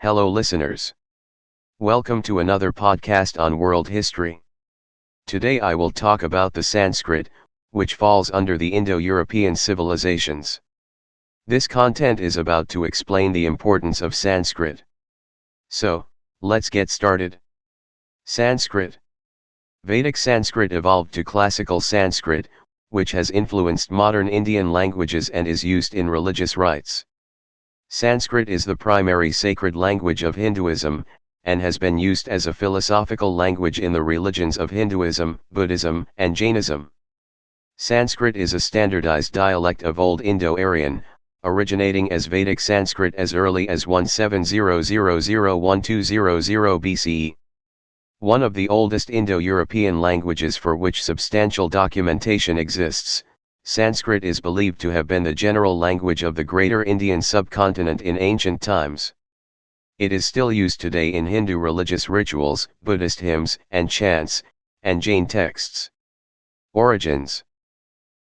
Hello listeners. Welcome to another podcast on world history. Today I will talk about the Sanskrit, which falls under the Indo-European Civilizations. This content is about to explain the importance of Sanskrit. So, let's get started. Sanskrit. Vedic Sanskrit evolved to classical Sanskrit, which has influenced modern Indian languages and is used in religious rites. Sanskrit is the primary sacred language of Hinduism, and has been used as a philosophical language in the religions of Hinduism, Buddhism, and Jainism. Sanskrit is a standardized dialect of Old Indo-Aryan, originating as Vedic Sanskrit as early as 1700–1200 BCE. One of the oldest Indo-European languages for which substantial documentation exists, Sanskrit is believed to have been the general language of the greater Indian subcontinent in ancient times. It is still used today in Hindu religious rituals, Buddhist hymns and chants, and Jain texts. Origins.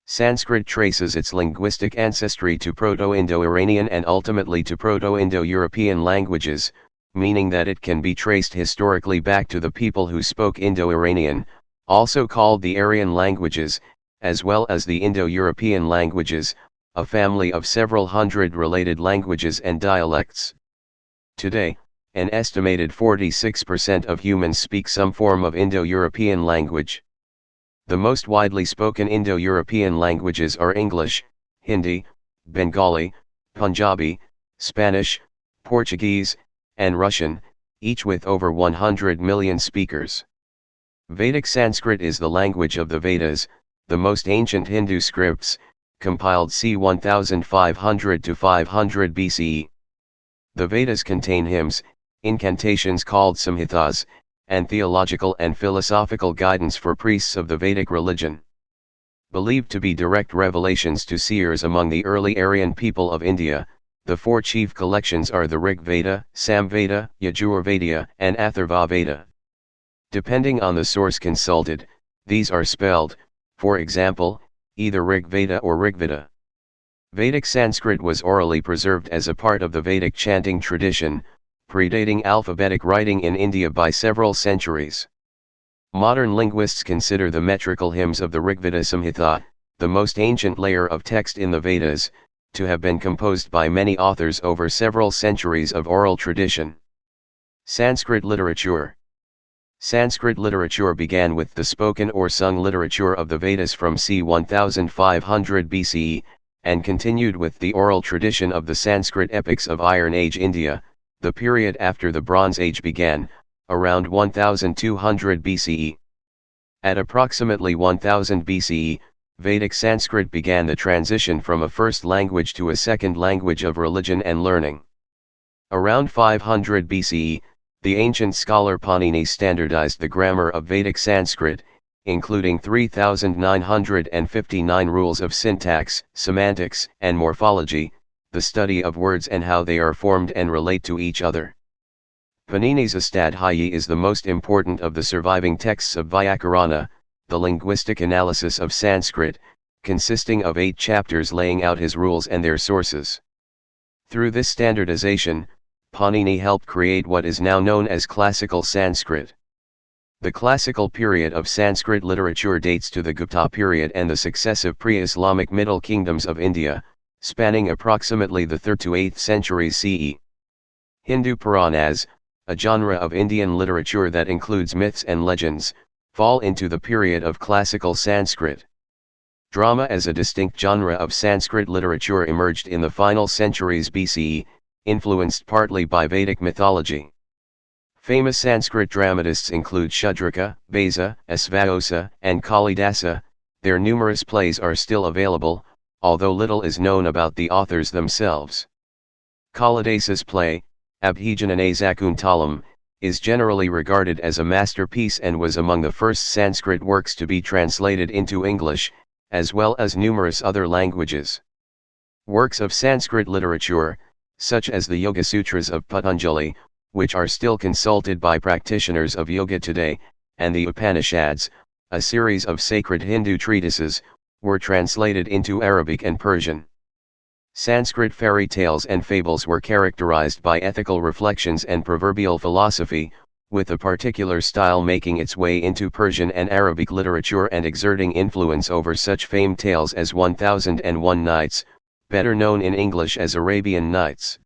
Sanskrit traces its linguistic ancestry to Proto-Indo-Iranian and ultimately to Proto-Indo-European languages, meaning that it can be traced historically back to the people who spoke Indo-Iranian, also called the Aryan languages, as well as the Indo-European languages, a family of several hundred related languages and dialects. Today, an estimated 46% of humans speak some form of Indo-European language. The most widely spoken Indo-European languages are English, Hindi, Bengali, Punjabi, Spanish, Portuguese, and Russian, each with over 100 million speakers. Vedic Sanskrit is the language of the Vedas, the most ancient Hindu scripts, compiled c. 1500 to 500 BCE. The Vedas contain hymns, incantations called samhitas, and theological and philosophical guidance for priests of the Vedic religion. Believed to be direct revelations to seers among the early Aryan people of India, the four chief collections are the Rig Veda, Samveda, Yajurveda, and Atharva Veda. Depending on the source consulted, these are spelled, for example, either Rig Veda or Rigveda. Vedic Sanskrit was orally preserved as a part of the Vedic chanting tradition, predating alphabetic writing in India by several centuries. Modern linguists consider the metrical hymns of the Rigveda Samhita, the most ancient layer of text in the Vedas, to have been composed by many authors over several centuries of oral tradition. Sanskrit Literature. Sanskrit literature began with the spoken or sung literature of the Vedas from c. 1500 BCE, and continued with the oral tradition of the Sanskrit epics of Iron Age India, the period after the Bronze Age began, around 1200 BCE. At approximately 1000 BCE, Vedic Sanskrit began the transition from a first language to a second language of religion and learning. Around 500 BCE, the ancient scholar Panini standardized the grammar of Vedic Sanskrit, including 3,959 rules of syntax, semantics, and morphology, the study of words and how they are formed and relate to each other. Panini's Astadhyayi is the most important of the surviving texts of Vyakarana, the linguistic analysis of Sanskrit, consisting of 8 chapters laying out his rules and their sources. Through this standardization, Panini helped create what is now known as classical Sanskrit. The classical period of Sanskrit literature dates to the Gupta period and the successive pre-Islamic Middle Kingdoms of India, spanning approximately the 3rd to 8th centuries CE. Hindu Puranas, a genre of Indian literature that includes myths and legends, fall into the period of classical Sanskrit. Drama as a distinct genre of Sanskrit literature emerged in the final centuries BCE, influenced partly by Vedic mythology. Famous Sanskrit dramatists include Shudraka, Beza, Asvaghosha, and Kalidasa. Their numerous plays are still available, although little is known about the authors themselves. Kalidasa's play, Abhijanane Zakuntalam, is generally regarded as a masterpiece and was among the first Sanskrit works to be translated into English, as well as numerous other languages. Works of Sanskrit literature, such as the Yoga Sutras of Patanjali, which are still consulted by practitioners of yoga today, and the Upanishads, a series of sacred Hindu treatises, were translated into Arabic and Persian. Sanskrit fairy tales and fables were characterized by ethical reflections and proverbial philosophy, with a particular style making its way into Persian and Arabic literature and exerting influence over such famed tales as 1001 Nights, better known in English as Arabian Nights.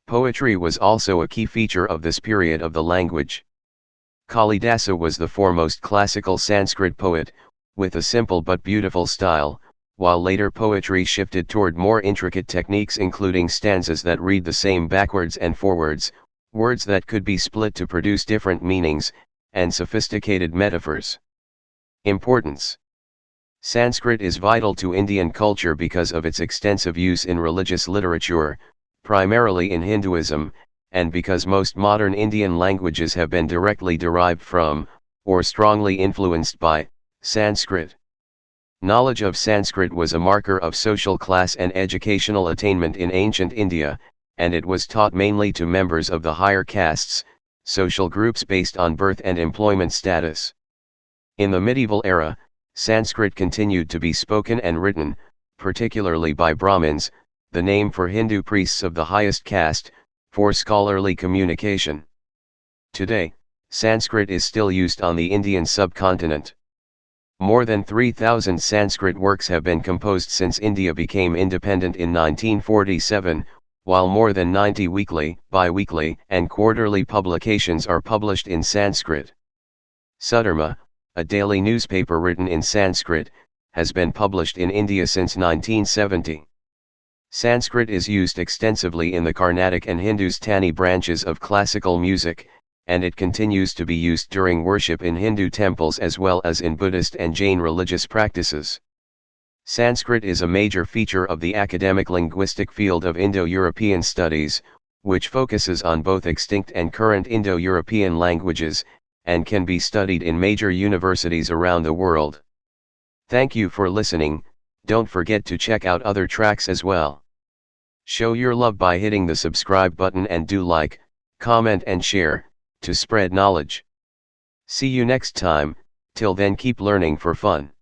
Poetry was also a key feature of this period of the language. Kalidasa was the foremost classical Sanskrit poet, with a simple but beautiful style, while later poetry shifted toward more intricate techniques including stanzas that read the same backwards and forwards, words that could be split to produce different meanings, and sophisticated metaphors. Importance: Sanskrit is vital to Indian culture because of its extensive use in religious literature, primarily in Hinduism, and because most modern Indian languages have been directly derived from, or strongly influenced by, Sanskrit. Knowledge of Sanskrit was a marker of social class and educational attainment in ancient India, and it was taught mainly to members of the higher castes, social groups based on birth and employment status. In the medieval era, Sanskrit continued to be spoken and written, particularly by Brahmins, the name for Hindu priests of the highest caste, for scholarly communication. Today, Sanskrit is still used on the Indian subcontinent. More than 3,000 Sanskrit works have been composed since India became independent in 1947, while more than 90 weekly, bi-weekly, and quarterly publications are published in Sanskrit. Sudharma, a daily newspaper written in Sanskrit, has been published in India since 1970. Sanskrit is used extensively in the Carnatic and Hindustani branches of classical music, and it continues to be used during worship in Hindu temples as well as in Buddhist and Jain religious practices. Sanskrit is a major feature of the academic linguistic field of Indo-European studies, which focuses on both extinct and current Indo-European languages, and can be studied in major universities around the world. Thank you for listening. Don't forget to check out other tracks as well. Show your love by hitting the subscribe button and do like, comment and share, to spread knowledge. See you next time. Till then, keep learning for fun.